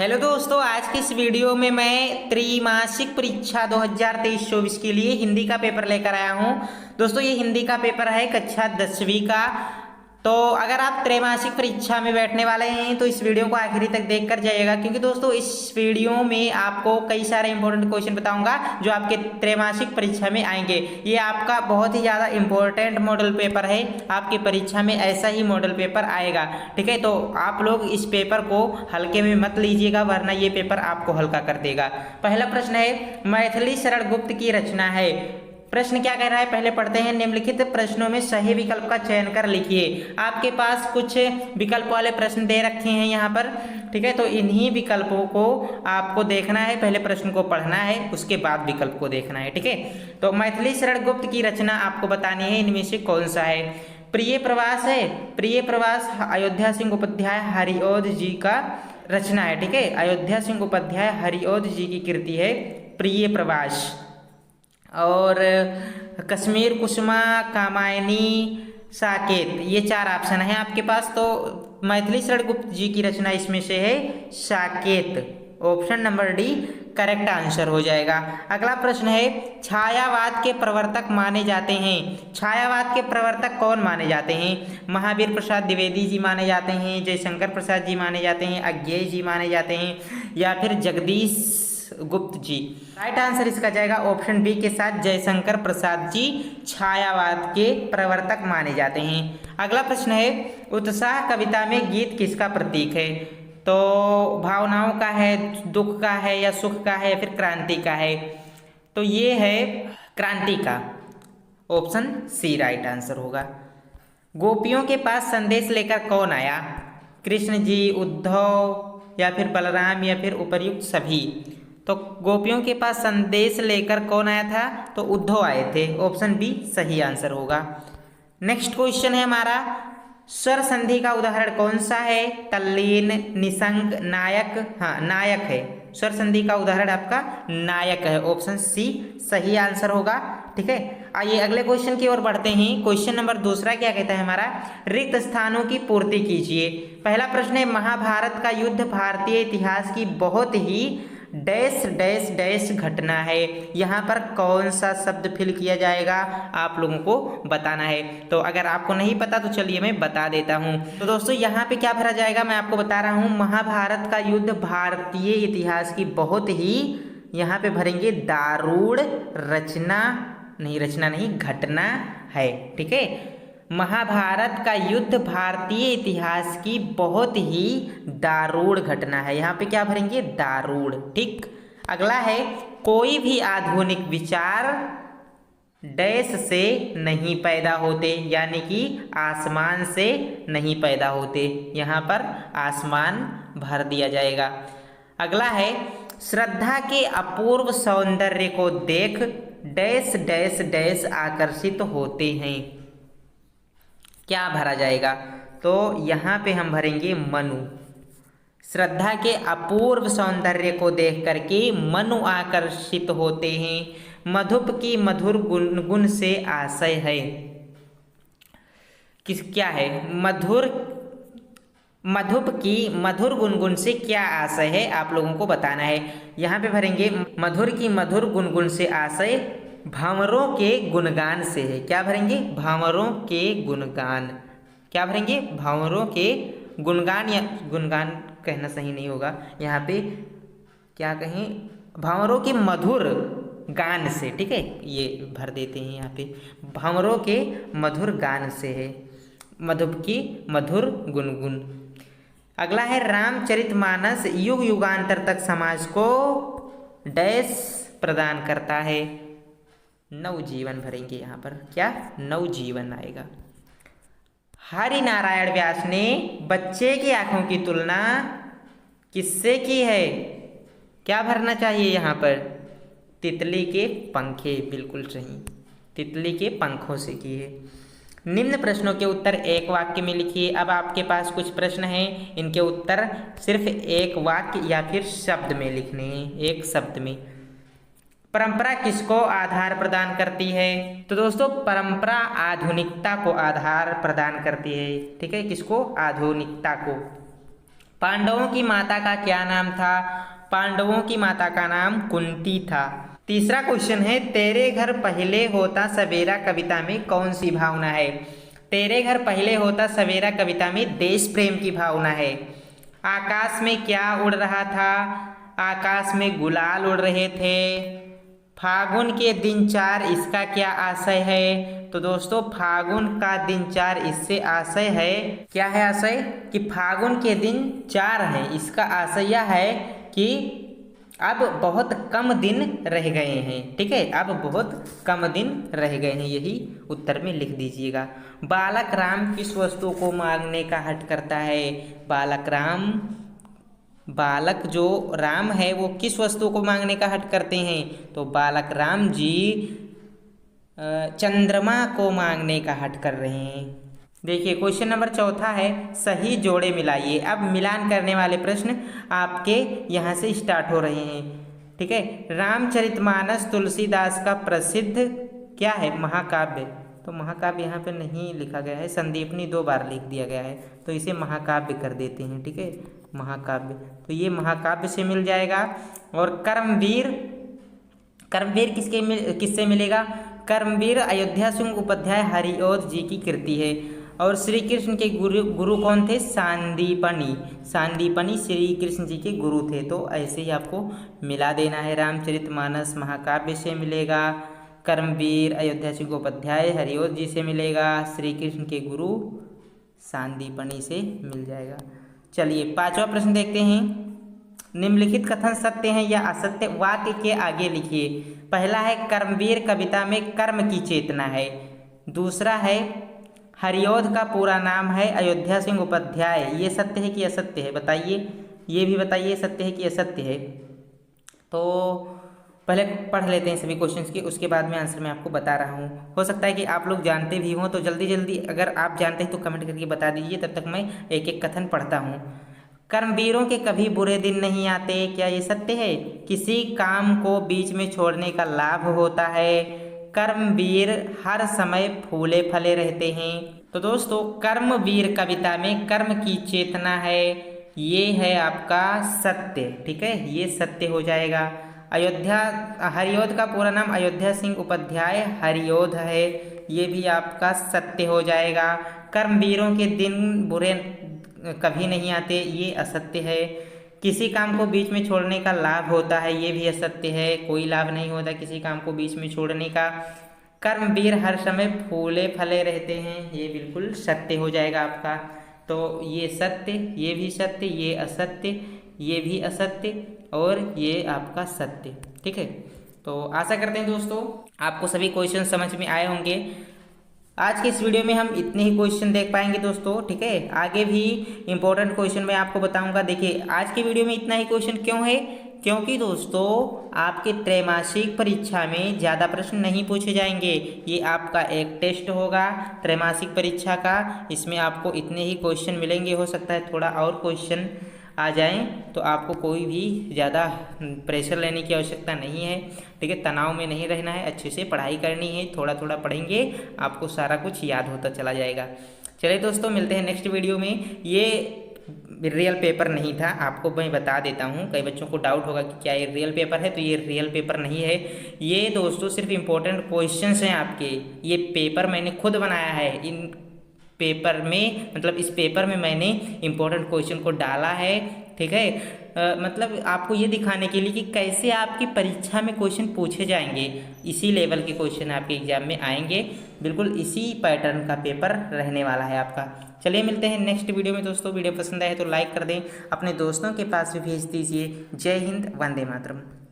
Hello दोस्तों, आज की इस वीडियो में मैं त्रैमासिक परीक्षा 2023-24 के लिए हिंदी का पेपर लेकर आया हूं। दोस्तों ये हिंदी का पेपर है कक्षा 10वीं का। तो अगर आप त्रैमासिक परीक्षा में बैठने वाले हैं तो इस वीडियो को आखिरी तक देखकर जाइएगा, क्योंकि दोस्तों इस वीडियो में आपको कई सारे इंपॉर्टेंट क्वेश्चन बताऊंगा जो आपके त्रैमासिक परीक्षा में आएंगे। ये आपका बहुत ही ज़्यादा इंपॉर्टेंट मॉडल पेपर है, आपकी परीक्षा में ऐसा ही मॉडल पेपर आएगा। ठीक है, तो आप लोग इस पेपर को हल्के में मत लीजिएगा, वरना ये पेपर आपको हल्का कर देगा। पहला प्रश्न है, मैथिली शरण गुप्त की रचना है। प्रश्न क्या कह रहा है, पहले पढ़ते हैं। निम्नलिखित प्रश्नों में सही विकल्प का चयन कर लिखिए। आपके पास कुछ विकल्प वाले प्रश्न दे रखे हैं यहाँ पर। ठीक है, तो इन्हीं विकल्पों को आपको देखना है। पहले प्रश्न को पढ़ना है, उसके बाद विकल्प को देखना है। ठीक है, तो मैथिली शरण गुप्त की रचना आपको बतानी है, इनमें से कौन सा है। प्रिय प्रवास है। प्रिय प्रवास अयोध्या सिंह उपाध्याय हरिऔध जी का रचना है। ठीक है, अयोध्या सिंह उपाध्याय हरिऔध जी की कृति है प्रिय प्रवास। और कश्मीर कुसुमा कामायनी साकेत, ये चार ऑप्शन है आपके पास। तो मैथिली शरण गुप्त जी की रचना इसमें से है Saket. Option number D correct answer हो जाएगा। अगला प्रश्न है, छायावाद के प्रवर्तक माने जाते हैं। छायावाद के प्रवर्तक कौन माने जाते हैं। महावीर प्रसाद द्विवेदी जी माने जाते हैं, जयशंकर प्रसाद जी माने जाते हैं, अज्ञेय जी माने जाते हैं, या फिर जगदीश गुप्त जी। राइट आंसर इसका जाएगा ऑप्शन बी के साथ, जयशंकर प्रसाद जी छायावाद के प्रवर्तक माने जाते हैं। अगला प्रश्न है, उत्साह कविता में गीत किसका प्रतीक है। तो भावनाओं का है, दुख का है, या सुख का है, या फिर क्रांति का है। तो ये है क्रांति का, ऑप्शन सी राइट आंसर होगा। गोपियों के पास संदेश लेकर कौन आया। कृष्ण जी, उद्धव, या फिर बलराम, या फिर उपर्युक्त सभी। तो गोपियों के पास संदेश लेकर कौन आया था, तो उद्धव आए थे। ऑप्शन बी सही आंसर होगा। नेक्स्ट क्वेश्चन है हमारा, स्वर संधि का उदाहरण कौन सा है। तल्लीन, निसंग, नायक। हाँ नायक है, स्वर संधि का उदाहरण आपका नायक है। ऑप्शन सी सही आंसर होगा। ठीक है, आइए अगले क्वेश्चन की ओर बढ़ते हैं। क्वेश्चन नंबर दूसरा क्या कहता है हमारा, रिक्त स्थानों की पूर्ति कीजिए। पहला प्रश्न है, महाभारत का युद्ध भारतीय इतिहास की बहुत ही डैश डैश डैश घटना है। यहाँ पर कौन सा शब्द फिल किया जाएगा, आप लोगों को बताना है। तो अगर आपको नहीं पता तो चलिए मैं बता देता हूँ। तो दोस्तों यहाँ पे क्या भरा जाएगा, मैं आपको बता रहा हूँ। महाभारत का युद्ध भारतीय इतिहास की बहुत ही, यहाँ पे भरेंगे दारूण रचना नहीं घटना है। ठीक है, महाभारत का युद्ध भारतीय इतिहास की बहुत ही दारूण घटना है। यहाँ पे क्या भरेंगे, दारूण। ठीक, अगला है, कोई भी आधुनिक विचार डैश से नहीं पैदा होते, यानी कि आसमान से नहीं पैदा होते। यहाँ पर आसमान भर दिया जाएगा। अगला है, श्रद्धा के अपूर्व सौंदर्य को देख डैश डैश डैश आकर्षित होते हैं। क्या भरा जाएगा, तो यहाँ पे हम भरेंगे मनु। श्रद्धा के अपूर्व सौंदर्य को देख करके मनु आकर्षित होते हैं। मधुप की मधुर गुनगुन से आशय है। क्या है, मधुप की मधुर गुनगुन से क्या आशय है, आप लोगों को बताना है। यहाँ पे भरेंगे मधुर की मधुर गुनगुन से आशय भंवरों के गुणगान से है। क्या भरेंगे, भंवरों के गुणगान। क्या भरेंगे, भंवरों के गुणगान, या गुणगान कहना सही नहीं होगा, यहाँ पे क्या कहें, भंवरों के मधुर गान से। ठीक है, ये भर देते हैं यहाँ पे, भंवरों के मधुर गान से है, मधुप की मधुर गुनगुन। अगला है, रामचरितमानस युग युगांतर तक समाज को डैश प्रदान करता है। नवजीवन भरेंगे यहाँ पर, क्या नवजीवन आएगा। हरि नारायण व्यास ने बच्चे की आंखों की तुलना किससे की है। क्या भरना चाहिए यहाँ पर, तितली के पंखे। बिल्कुल सही, तितली के पंखों से की है। निम्न प्रश्नों के उत्तर एक वाक्य में लिखिए। अब आपके पास कुछ प्रश्न हैं, इनके उत्तर सिर्फ एक वाक्य या फिर शब्द में लिखने हैं, एक शब्द में। परंपरा किसको आधार प्रदान करती है। तो दोस्तों परंपरा आधुनिकता को आधार प्रदान करती है। ठीक है, किसको, आधुनिकता को। पांडवों की माता का क्या नाम था? पांडवों की माता का नाम कुंती था। तीसरा क्वेश्चन है, तेरे घर पहले होता सवेरा कविता में कौन सी भावना है? तेरे घर पहले होता सवेरा कविता में देश प्रेम की भावना है। आकाश में क्या उड़ रहा था? आकाश में गुलाल उड़ रहे थे। फागुन के दिन 4 इसका क्या आशय है? तो दोस्तों फागुन का दिन 4 इससे आशय है, क्या है आशय? कि फागुन के दिन 4 है, इसका आशय यह है कि अब बहुत कम दिन रह गए हैं। ठीक है, अब बहुत कम दिन रह गए हैं, यही उत्तर में लिख दीजिएगा। बालक राम किस वस्तु को मांगने का हट करता है? बालक जो राम है वो किस वस्तु को मांगने का हट करते हैं? तो बालक राम जी चंद्रमा को मांगने का हट कर रहे हैं। देखिए क्वेश्चन नंबर चौथा है, सही जोड़े मिलाइए। अब मिलान करने वाले प्रश्न आपके यहाँ से स्टार्ट हो रहे हैं। ठीक है, रामचरितमानस तुलसीदास का प्रसिद्ध क्या है? महाकाव्य। तो महाकाव्य यहाँ पे नहीं लिखा गया है, संदीपनी 2 बार लिख दिया गया है, तो इसे महाकाव्य कर देते हैं। ठीक है, महाकाव्य, तो ये महाकाव्य से मिल जाएगा। और कर्मवीर किससे मिलेगा? कर्मवीर अयोध्या सिंह उपाध्याय हरिऔध जी की कृति है। और श्री कृष्ण के गुरु कौन थे? सांदीपनी श्री कृष्ण जी के गुरु थे। तो ऐसे ही आपको मिला देना है। रामचरितमानस महाकाव्य से मिलेगा, कर्मवीर अयोध्या सिंह उपाध्याय हरिऔध जी से मिलेगा, श्री कृष्ण के गुरु सांदीपनी से मिल जाएगा। चलिए 5वां प्रश्न देखते हैं। निम्नलिखित कथन सत्य है या असत्य? वाक्य के आगे लिखिए। पहला है, कर्मवीर कविता में कर्म की चेतना है। दूसरा है, हरिऔध का पूरा नाम है अयोध्या सिंह उपाध्याय। ये सत्य है कि असत्य है? बताइए, ये भी बताइए सत्य है कि असत्य है। तो पहले पढ़ लेते हैं सभी क्वेश्चंस की, उसके बाद में आंसर मैं आपको बता रहा हूँ। हो सकता है कि आप लोग जानते भी हों, तो जल्दी जल्दी अगर आप जानते हैं तो कमेंट करके बता दीजिए, तब तक मैं एक एक कथन पढ़ता हूँ। कर्मवीरों के कभी बुरे दिन नहीं आते, क्या ये सत्य है? किसी काम को बीच में छोड़ने का लाभ होता है। कर्मवीर हर समय फूले फले रहते हैं। तो दोस्तों कर्मवीर कविता में कर्म की चेतना है, ये है आपका सत्य। ठीक है, ये सत्य हो जाएगा। हरिऔध का पूरा नाम अयोध्या सिंह उपाध्याय हरिऔध है, ये भी आपका सत्य हो जाएगा। कर्मवीरों के दिन बुरे कभी नहीं आते, ये असत्य है। किसी काम को बीच में छोड़ने का लाभ होता है, ये भी असत्य है, कोई लाभ नहीं होता किसी काम को बीच में छोड़ने का। कर्मवीर हर समय फूले फले रहते हैं, ये बिल्कुल सत्य हो जाएगा आपका। तो ये सत्य, ये भी सत्य, ये असत्य, ये भी असत्य, और ये आपका सत्य। ठीक है, तो आशा करते हैं दोस्तों आपको सभी क्वेश्चन समझ में आए होंगे। आज के इस वीडियो में हम इतने ही क्वेश्चन देख पाएंगे दोस्तों। ठीक है, आगे भी इंपॉर्टेंट क्वेश्चन मैं आपको बताऊंगा। देखिए आज के वीडियो में इतना ही क्वेश्चन क्यों है? क्योंकि दोस्तों आपके त्रैमासिक परीक्षा में ज़्यादा प्रश्न नहीं पूछे जाएंगे। ये आपका एक टेस्ट होगा त्रैमासिक परीक्षा का, इसमें आपको इतने ही क्वेश्चन मिलेंगे। हो सकता है थोड़ा और क्वेश्चन आ जाएं, तो आपको कोई भी ज़्यादा प्रेशर लेने की आवश्यकता नहीं है। ठीक है, तनाव में नहीं रहना है, अच्छे से पढ़ाई करनी है। थोड़ा थोड़ा पढ़ेंगे, आपको सारा कुछ याद होता चला जाएगा। चलिए दोस्तों, मिलते हैं नेक्स्ट वीडियो में। ये रियल पेपर नहीं था, आपको मैं बता देता हूँ। कई बच्चों को डाउट होगा कि क्या ये रियल पेपर है, तो ये रियल पेपर नहीं है। ये दोस्तों सिर्फ इम्पोर्टेंट क्वेश्चंस हैं आपके। ये पेपर मैंने खुद बनाया है। इन पेपर में मतलब इस पेपर में मैंने इम्पोर्टेंट क्वेश्चन को डाला है। ठीक है, मतलब आपको ये दिखाने के लिए कि कैसे आपकी परीक्षा में क्वेश्चन पूछे जाएंगे। इसी लेवल के क्वेश्चन आपके एग्जाम में आएंगे, बिल्कुल इसी पैटर्न का पेपर रहने वाला है आपका। चलिए मिलते हैं नेक्स्ट वीडियो में दोस्तों। वीडियो पसंद आए तो लाइक कर दें, अपने दोस्तों के पास भी भेज दीजिए। जय हिंद, वंदे मातरम।